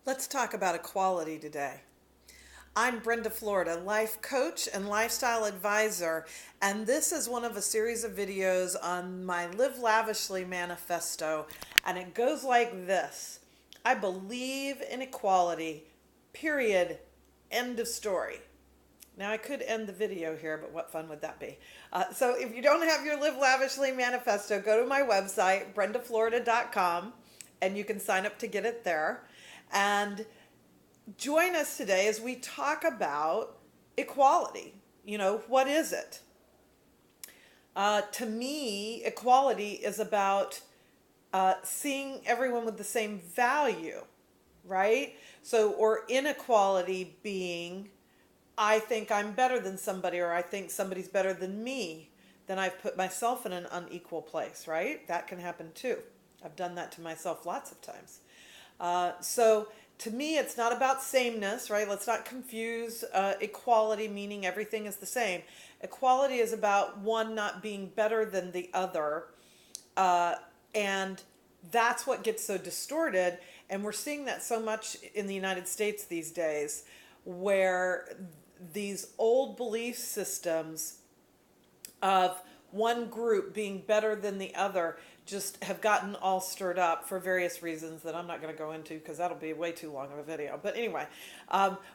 Let's talk about equality today. I'm Brenda, Florida, life coach and lifestyle advisor, and this is one of a series of videos on my Live Lavishly Manifesto, and it goes like this. I believe in equality, period, end of story. Now I could end the video here, but what fun would that be? So if you don't have your Live Lavishly Manifesto, go to my website, brendaflorida.com, and you can sign up to get it there. And join us today as we talk about equality. What is it? To me, equality is about seeing everyone with the same value, right? So, or inequality being, I think I'm better than somebody, or I think somebody's better than me, then I've put myself in an unequal place, right? That can happen too. I've done that to myself lots of times. So to me, it's not about sameness, right? Let's not confuse equality, meaning everything is the same. Equality is about one not being better than the other. And that's what gets so distorted. And we're seeing that so much in the United States these days, where these old belief systems of one group being better than the other just have gotten all stirred up for various reasons that I'm not going to go into because that'll be way too long of a video. But anyway,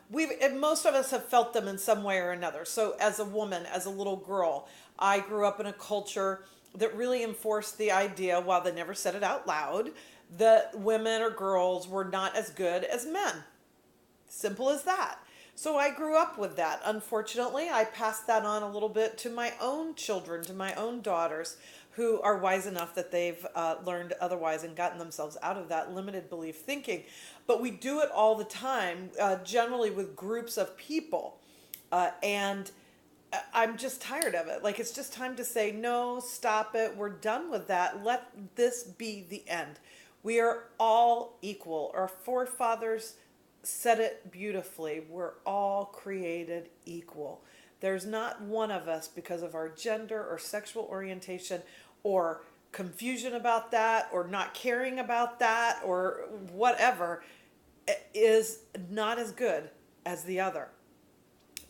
most of us have felt them in some way or another. So as a woman, as a little girl, I grew up in a culture that really enforced the idea, while they never said it out loud, that women or girls were not as good as men. Simple as that. So I grew up with that. Unfortunately, I passed that on a little bit to my own children, to my own daughters, who are wise enough that they've learned otherwise and gotten themselves out of that limited belief thinking. But we do it all the time, generally with groups of people. And I'm just tired of it. Like, it's just time to say, no, stop it. We're done with that. Let this be the end. We are all equal. Our forefathers said it beautifully. We're all created equal. There's not one of us, because of our gender or sexual orientation or confusion about that or not caring about that or whatever, is not as good as the other.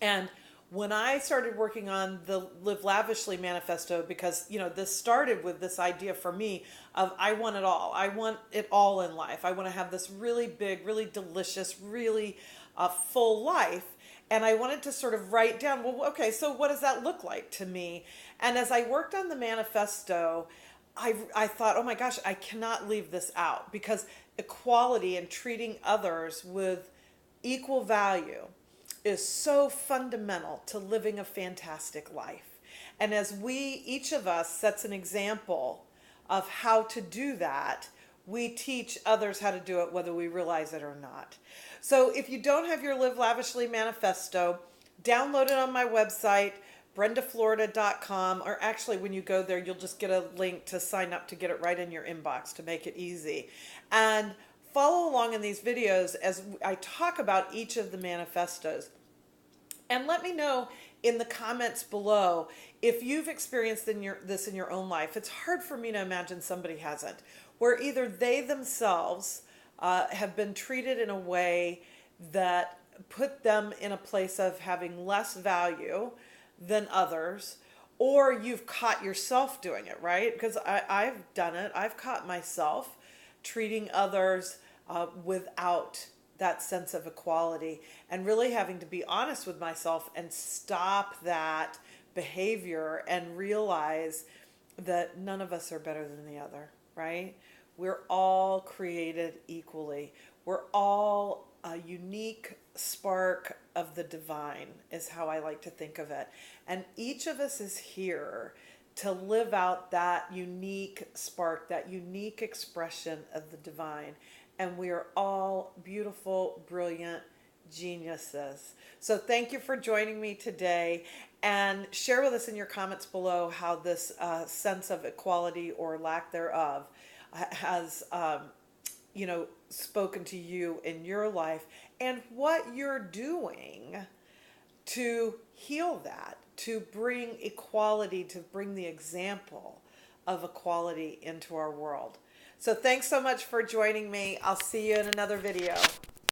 And when I started working on the Live Lavishly Manifesto, because, this started with this idea for me of I want it all. I want it all in life. I want to have this really big, really delicious, really full life. And I wanted to sort of write down, well, okay, so what does that look like to me? And as I worked on the manifesto, I thought, oh my gosh, I cannot leave this out, because equality and treating others with equal value is so fundamental to living a fantastic life. And as each of us sets an example of how to do that, we teach others how to do it, whether we realize it or not. So if you don't have your Live Lavishly Manifesto, download it on my website, brendaflorida.com, or actually when you go there, you'll just get a link to sign up to get it right in your inbox to make it easy. And follow along in these videos as I talk about each of the manifestos. And let me know in the comments below if you've experienced this in your own life. It's hard for me to imagine somebody hasn't, where either they themselves have been treated in a way that put them in a place of having less value than others, or you've caught yourself doing it, right? Because I've done it. I've caught myself treating others without that sense of equality, and really having to be honest with myself and stop that behavior and realize that none of us are better than the other, right? We're all created equally. We're all a unique spark of the divine, is how I like to think of it. And each of us is here to live out that unique spark, that unique expression of the divine. And we are all beautiful, brilliant geniuses. So thank you for joining me today, and share with us in your comments below how this sense of equality or lack thereof has spoken to you in your life, and what you're doing to heal that, to bring equality, to bring the example of equality into our world. So thanks so much for joining me. I'll see you in another video.